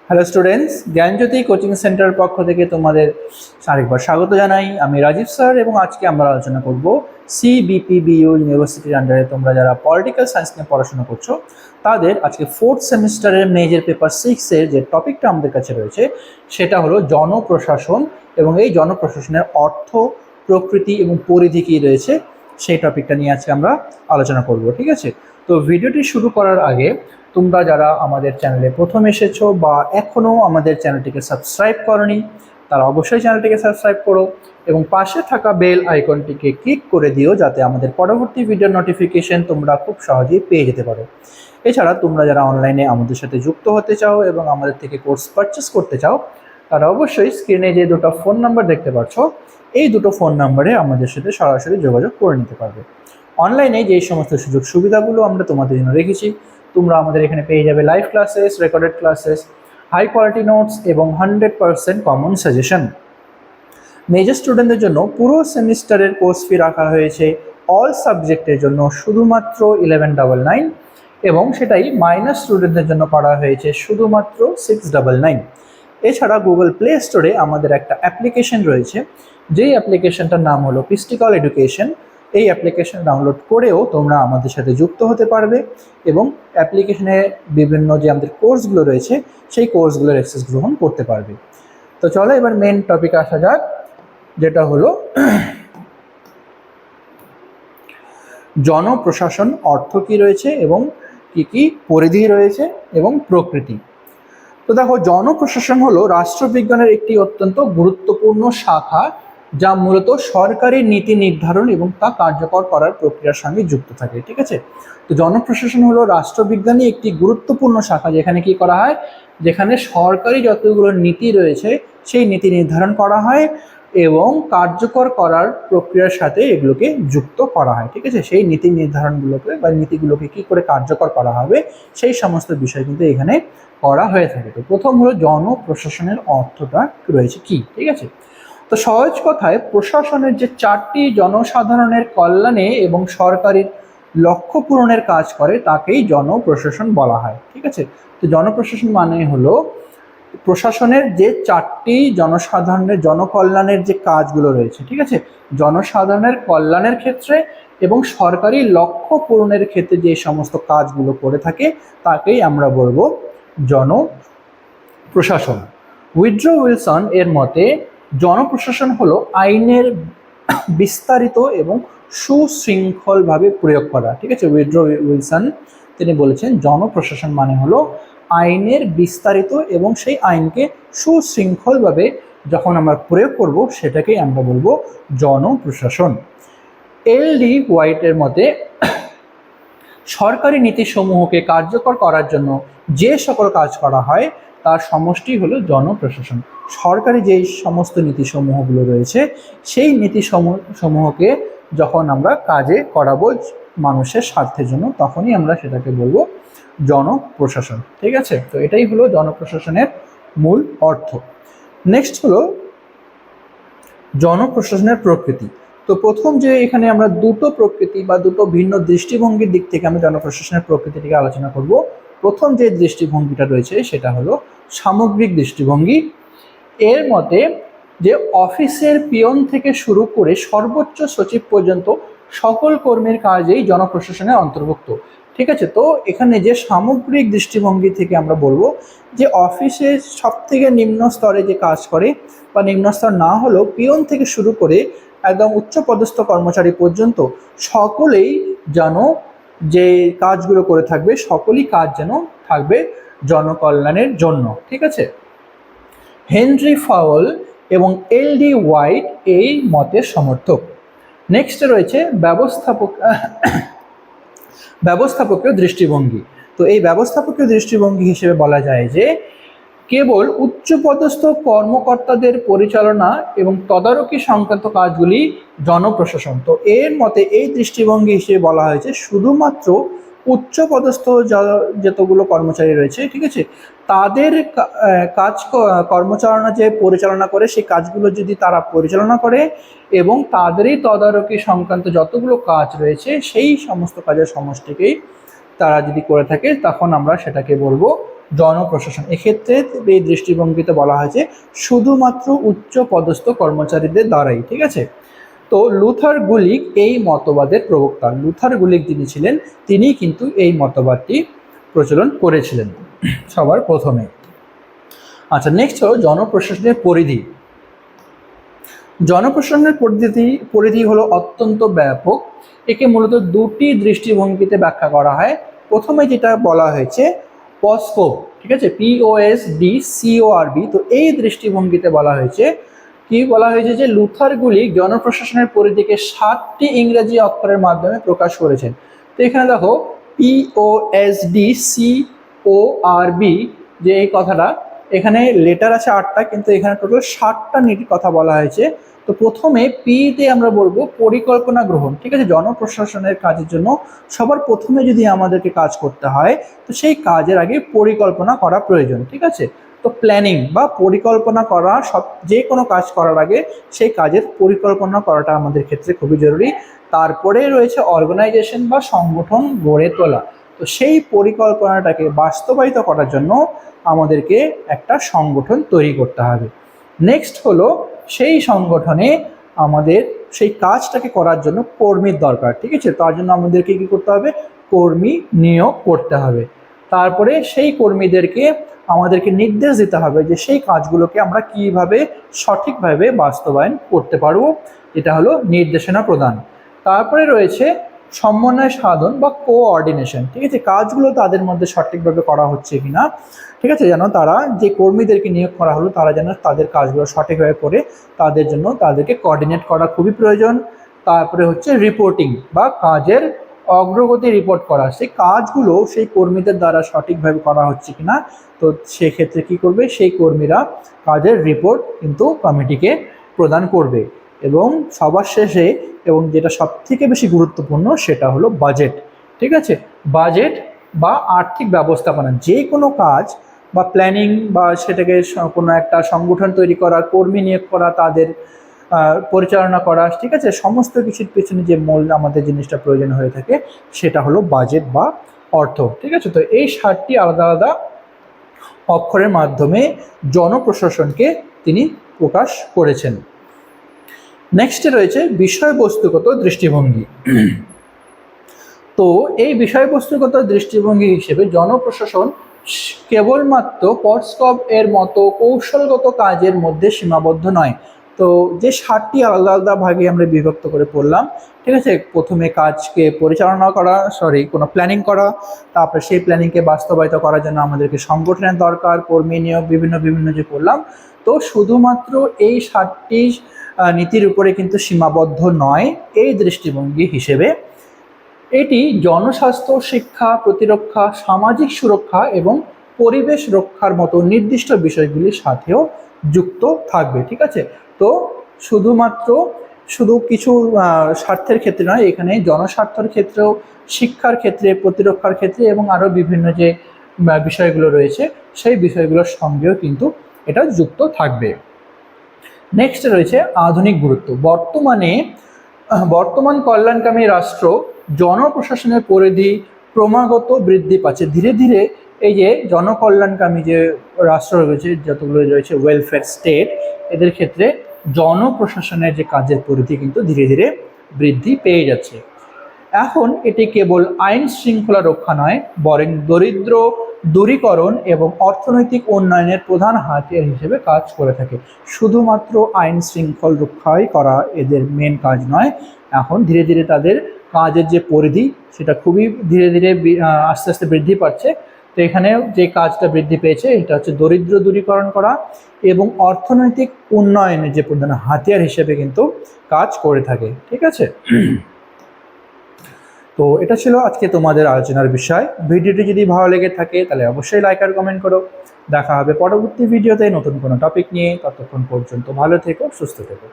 Hello students, জ্ঞানজ্যোতি coaching centre পক্ষ থেকে তোমাদের আরেকবার স্বাগত জানাই। আমি রাজীব স্যার এবং আজকে আমরা আলোচনা করব সিবিপিবিইউ ইউনিভার্সিটির আন্ডারে তোমরা যারা পলিটিক্যাল সায়েন্স নিয়ে পড়াশোনা করছো তাদের আজকে ফোর্থ সেমিস্টারের মেজর পেপার 6-এর যে টপিকটা আমাদের কাছে রয়েছে সেটা হলো জনপ্রশাসন, এবং এই জনপ্রশাসনের অর্থ, প্রকৃতি এবং পরিধি কী রয়েছে সেই টপিকটা নিয়ে আজকে আমরা আলোচনা করব। ঠিক আছে, তো ভিডিওটি শুরু করার আগে তোমরা যারা আমাদের চ্যানেলে প্রথম এসেছো বা এখনও আমাদের চ্যানেলটিকে সাবস্ক্রাইব করনি তারা অবশ্যই চ্যানেলটিকে সাবস্ক্রাইব করো এবং পাশে থাকা বেল আইকনটিকে ক্লিক করে দিও যাতে আমাদের পরবর্তী ভিডিওর নোটিফিকেশন তোমরা খুব সহজেই পেয়ে যেতে পারো। এছাড়া তোমরা যারা অনলাইনে আমাদের সাথে যুক্ত হতে চাও এবং আমাদের থেকে কোর্স পারচেস করতে চাও তারা অবশ্যই স্ক্রিনে যে দুটো ফোন নাম্বার দেখতে পাচ্ছ এই দুটো ফোন নাম্বারে আমাদের সাথে সরাসরি যোগাযোগ করে নিতে পারবে। অনলাইনে যে সমস্ত সুযোগ সুবিধাগুলো আমরা তোমাদের জন্য রেখেছি, তোমরা আমাদের এখানে পেয়ে যাবে live classes, recorded classes, high quality notes এবং 100% কমন সাজেশন। মেজর স্টুডেন্টদের জন্য পুরো সেমিস্টারের কোর্স ফি রাখা হয়েছে অল সাবজেক্টের জন্য শুধুমাত্র 1199 এবং সেটাই মাইনর স্টুডেন্টদের জন্য করা হয়েছে শুধুমাত্র 699। এছাড়া গুগল প্লে স্টোরে আমাদের একটা অ্যাপ্লিকেশন রয়েছে, যেই অ্যাপ্লিকেশনটার নাম হলো পিস্টিকল এডুকেশন। এই অ্যাপ্লিকেশন ডাউনলোড করেও তোমরা আমাদের সাথে যুক্ত হতে পারবে এবং অ্যাপ্লিকেশনে বিভিন্ন যে আমাদের কোর্সগুলো রয়েছে সেই কোর্সগুলোর অ্যাক্সেস গ্রহণ করতে পারবে। তো চলো এবার মেন টপিকে আসা যাক, যেটা হলো জনপ্রশাসন অর্থ কী রয়েছে এবং কী কী পরিধি রয়েছে এবং প্রকৃতি। তো দেখো, জনপ্রশাসন হলো রাষ্ট্রবিজ্ঞানের একটি অত্যন্ত গুরুত্বপূর্ণ শাখা যা মূলত সরকারি নীতি নির্ধারণ এবং তা কার্যকর করার প্রক্রিয়ার সঙ্গে যুক্ত থাকে। ঠিক আছে, তো জনপ্রশাসন হলো রাষ্ট্রবিজ্ঞানই একটি গুরুত্বপূর্ণ শাখা যেখানে কি করা হয়, যেখানে সরকারি যতগুলো নীতি রয়েছে সেই নীতি নির্ধারণ করা হয় এবং কার্যকর করার প্রক্রিয়ার সাথে এগুলোকে যুক্ত করা হয়। ঠিক আছে, সেই নীতি নির্ধারণগুলোকে বা নীতিগুলোকে কী করে কার্যকর করা হবে সেই সমস্ত বিষয় কিন্তু এখানে করা হয়ে থাকে। তো প্রথম হলো জনপ্রশাসনের অর্থটা রয়েছে কি। ঠিক আছে, তো সহজ কথায় প্রশাসনের যে 4টি জনসাধারণের কল্যাণে এবং সরকারি লক্ষ্য পূরণের কাজ করে তাকেই জনপ্রশাসন বলা হয়। ঠিক আছে, তো জনপ্রশাসন মানে হলো প্রশাসনের যে 4টি জনসাধারণের জনকল্যাণের যে কাজগুলো রয়েছে। ঠিক আছে, জনসাধারণের কল্যাণের ক্ষেত্রে এবং সরকারি লক্ষ্য পূরণের ক্ষেত্রে যে সমস্ত কাজগুলো করে থাকে তাকেই আমরা বলবো জনপ্রশাসন। উইড্রো উইলসন এর মতে জনপ্রশাসন হলো আইনের বিস্তারিত এবং সুশৃঙ্খলভাবে প্রয়োগ করা। ঠিক আছে, উইড্রো উইলসন তিনি বলেছেন জনপ্রশাসন মানে হলো আইনের বিস্তারিত এবং সেই আইনকে সুশৃঙ্খলভাবে যখন আমরা প্রয়োগ করব সেটাকেই আমরা বলবো জনপ্রশাসন। এল.ডি. হোয়াইটের মতে সরকারি নীতিসমূহকে কার্যকর করার জন্য যে সকল কাজ করা হয় তার সমষ্টি হলো জনপ্রশাসন। সরকারি যে সমস্ত নীতিসমূহগুলো রয়েছে সেই নীতিসমূহকে যখন আমরা কাজে করাবো মানুষের স্বার্থের জন্য তখনই আমরা সেটাকে বলবো জনপ্রশাসন। ঠিক আছে, তো এটাই হলো জনপ্রশাসনের মূল অর্থ। নেক্সট হলো জনপ্রশাসনের প্রকৃতি। তো প্রথম যে এখানে আমরা দুটো প্রকৃতি বা দুটো ভিন্ন দৃষ্টিভঙ্গির দিক থেকে আমরা জনপ্রশাসনের প্রকৃতিটিকে আলোচনা করব। প্রথম যে দৃষ্টিভঙ্গিটা রয়েছে সেটা হলো সামগ্রিক দৃষ্টিভঙ্গি। এর মতে যে অফিসের পিয়ন থেকে শুরু করে সর্বোচ্চ সচিব পর্যন্ত সকল কর্মীর কাজেই জনপ্রশাসনের অন্তর্ভুক্ত। ঠিক আছে, তো এখানে যে সামগ্রিক দৃষ্টিভঙ্গি থেকে আমরা বলবো যে অফিসে সব থেকে নিম্ন স্তরে যে কাজ করে বা নিম্ন স্তর না হলেও পিয়ন থেকে শুরু করে একদম উচ্চপদস্থ কর্মচারী পর্যন্ত সকলেই যেন যে কাজগুলো করে থাকবে সকলই কাজ যেন থাকবে জনকল্যাণের জন্য। ঠিক আছে, হেনরি ফাওয়েল এবং এল.ডি. হোয়াইট এই মতের সমর্থক। নেক্সট রয়েছে ব্যবস্থাপকীয় দৃষ্টিভঙ্গি। তো এই ব্যবস্থাপকীয় দৃষ্টিভঙ্গি হিসেবে বলা যায় যে কেবল উচ্চপদস্থ কর্মকর্তাদের পরিচালনা এবং তদারকি সংক্রান্ত কাজগুলি জনপ্রশাসন। তো এর মতে এই দৃষ্টিভঙ্গি হিসেবে বলা হয়েছে শুধুমাত্র উচ্চপদস্থ যতগুলো কর্মচারী রয়েছে, ঠিক আছে, তাদের কাজ কর্মচারণা যে পরিচালনা করে সেই কাজগুলো যদি তারা পরিচালনা করে এবং তাদেরই তদারকি সংক্রান্ত যতগুলো কাজ রয়েছে সেই সমস্ত কাজের সমষ্টিকেই তারা যদি করে থাকে তখন আমরা সেটাকে বলবো জনপ্রশাসন। এক্ষেত্রে এই দৃষ্টিভঙ্গিতে বলা হয়েছে শুধুমাত্র উচ্চ পদস্থ কর্মচারীদের দ্বারাই, ঠিক আছে। তো লুথার গুলিক এই মতবাদের প্রবক্তা। লুথার গুলিক যিনি ছিলেন তিনি কিন্তু এই মতবাদটি প্রচলন করেছিলেন সবার প্রথমে। আচ্ছা, নেক্সট হলো জনপ্রশাসনের পরিধি। জনপ্রশাসনের পরিধি হলো অত্যন্ত ব্যাপক। একে মূলত দুটি দৃষ্টিভঙ্গিতে ব্যাখ্যা করা হয়। প্রথমে যেটা বলা হয়েছে পসকোপ, ঠিক আছে, POSDCORB। তো এই দৃষ্টিভঙ্গিতে বলা হয়েছে যে লুথার গুলিক জনপ্রশাসনের পরিধিকে 7টি ইংরেজি অক্ষরের মাধ্যমে প্রকাশ করেছেন। তো এখানে দেখো POSDCORB, যে এই কথাটা, এখানে লেটার আছে 8টা, কিন্তু এখানে টোটাল 7টা নীতির কথা বলা হয়েছে। তো প্রথমে পিতে আমরা বলবো পরিকল্পনা গ্রহণ, ঠিক আছে। জনপ্রশাসনের কাজের জন্য সবার প্রথমে যদি আমাদেরকে কাজ করতে হয় তো সেই কাজের আগে পরিকল্পনা করা প্রয়োজন, ঠিক আছে। তো প্ল্যানিং বা পরিকল্পনা করা, যে কোনো কাজ করার আগে সেই কাজের পরিকল্পনা করাটা আমাদের ক্ষেত্রে খুবই জরুরি। তারপরে রয়েছে অর্গানাইজেশন বা সংগঠন গড়ে তোলা। তো সেই পরিকল্পনাটাকে বাস্তবায়িত করার জন্য আমাদেরকে একটা সংগঠন তৈরি করতে হবে। নেক্সট হলো সেই সংগঠনে আমাদের সেই কাজটাকে করার জন্য কর্মীর দরকার, ঠিক আছে। তার জন্য আমাদেরকে কী করতে হবে? কর্মী নিয়োগ করতে হবে। তারপরে সেই কর্মীদেরকে আমাদেরকে নির্দেশ দিতে হবে যে সেই কাজগুলোকে আমরা কীভাবে সঠিকভাবে বাস্তবায়ন করতে পারবো, এটা হলো নির্দেশনা প্রদান। তারপরে রয়েছে সমন্বয় সাধন বা কোঅর্ডিনেশন, ঠিক আছে। কাজগুলো তাদের মধ্যে সঠিকভাবে করা হচ্ছে কিনা, ঠিক আছে, যেন তারা যে কর্মীদেরকে নিয়োগ করা হলো তারা যেন তাদের কাজগুলো সঠিকভাবে করে, তাদের জন্য তাদেরকে কোঅর্ডিনেট করা খুবই প্রয়োজন। তারপরে হচ্ছে রিপোর্টিং বা কাজের অগ্রগতি রিপোর্ট করা, সেই কাজগুলো সেই কর্মীদের দ্বারা সঠিকভাবে করা হচ্ছে কিনা। তো সেক্ষেত্রে কী করবে? সেই কর্মীরা কাজের রিপোর্ট কিন্তু কমিটিকে প্রদান করবে। এবং সবার শেষে, এবং যেটা সবথেকে বেশি গুরুত্বপূর্ণ, সেটা হলো বাজেট, ঠিক আছে। বাজেট বা আর্থিক ব্যবস্থাপনা, যে কোনো কাজ বা প্ল্যানিং বা সেটাকে কোনো একটা সংগঠন তৈরি করা, কর্মী নিয়োগ করা, তাদের পরিচালনা করা, ঠিক আছে, সমস্ত কিছুর পেছনে যে মূল আমাদের জিনিসটা প্রয়োজন হয়ে থাকে সেটা হলো বাজেট বা অর্থ, ঠিক আছে। তো এই 7টি আলাদা আলাদা অক্ষরের মাধ্যমে জনপ্রশাসনকে তিনি প্রকাশ করেছেন। নেক্সটে রয়েছে বিষয়বস্তুগত দৃষ্টিভঙ্গি। তো এই বিষয়বস্তুগত দৃষ্টিভঙ্গি হিসেবে জনপ্রশাসন কেবলমাত্র পসকপ এর মতো কৌশলগত কাজের মধ্যে সীমাবদ্ধ নয়। তো যে 7টি আলাদা আলাদা ভাগে আমরা বিভক্ত করে পড়লাম, ঠিক আছে। প্রথমে কাজকে পরিচালনা করা, কোনো প্ল্যানিং করা, তারপরে সেই প্ল্যানিংকে বাস্তবায়িত করার জন্য আমাদেরকে সংগঠনের দরকার, কর্মী নিয়োগ, বিভিন্ন যে করলাম। তো শুধুমাত্র এই 7টি নীতির উপরে কিন্তু সীমাবদ্ধ নয় এই দৃষ্টিভঙ্গি হিসেবে। এটি জনস্বাস্থ্য, শিক্ষা, প্রতিরক্ষা, সামাজিক সুরক্ষা এবং পরিবেশ রক্ষার মতো নির্দিষ্ট বিষয়গুলির সাথেও যুক্ত থাকবে, ঠিক আছে। তো শুধু কিছু স্বার্থের ক্ষেত্রে নয়, এখানে জনস্বার্থের ক্ষেত্রেও, শিক্ষার ক্ষেত্রে, প্রতিরক্ষার ক্ষেত্রে এবং আরও বিভিন্ন যে বিষয়গুলো রয়েছে সেই বিষয়গুলোর সঙ্গেও কিন্তু এটা যুক্ত থাকবে। নেক্সট রয়েছে আধুনিক গুরুত্ব। বর্তমান কল্যাণকামী রাষ্ট্র জনপ্রশাসনের পরিধি ক্রমাগত বৃদ্ধি পাচ্ছে। ধীরে ধীরে এই যে জনকল্যাণকামী যে রাষ্ট্র রয়েছে, যতগুলো রয়েছে ওয়েলফেয়ার স্টেট, এদের ক্ষেত্রে জনপ্রশাসনের যে কাজের পরিধি কিন্তু ধীরে ধীরে বৃদ্ধি পেয়ে যাচ্ছে। এখন এটি কেবল আইন শৃঙ্খলা রক্ষা নয়, বরং দরিদ্র দূরীকরণ এবং অর্থনৈতিক উন্নয়নের প্রধান হাতিয়ার হিসেবে কাজ করে থাকে। শুধুমাত্র আইন শৃঙ্খল রক্ষাই করা এদের মেন কাজ নয়, এখন ধীরে ধীরে তাদের কাজের যে পরিধি সেটা খুবই ধীরে ধীরে আস্তে আস্তে বৃদ্ধি পাচ্ছে। তো এখানে যে কাজটা বৃদ্ধি পেয়েছে এটা হচ্ছে দরিদ্র দূরীকরণ করা এবং অর্থনৈতিক উন্নয়নের যে প্রধান হাতিয়ার হিসেবে কিন্তু কাজ করে থাকে, ঠিক আছে। তো এটা ছিল আজকে তোমাদের আলোচনার বিষয়। ভিডিওটি যদি ভালো লেগে থাকে তাহলে অবশ্যই লাইক আর কমেন্ট করো। দেখা হবে পরবর্তী ভিডিওতে নতুন কোনো টপিক নিয়ে। ততক্ষণ পর্যন্ত ভালো থেকো, সুস্থ থেকো।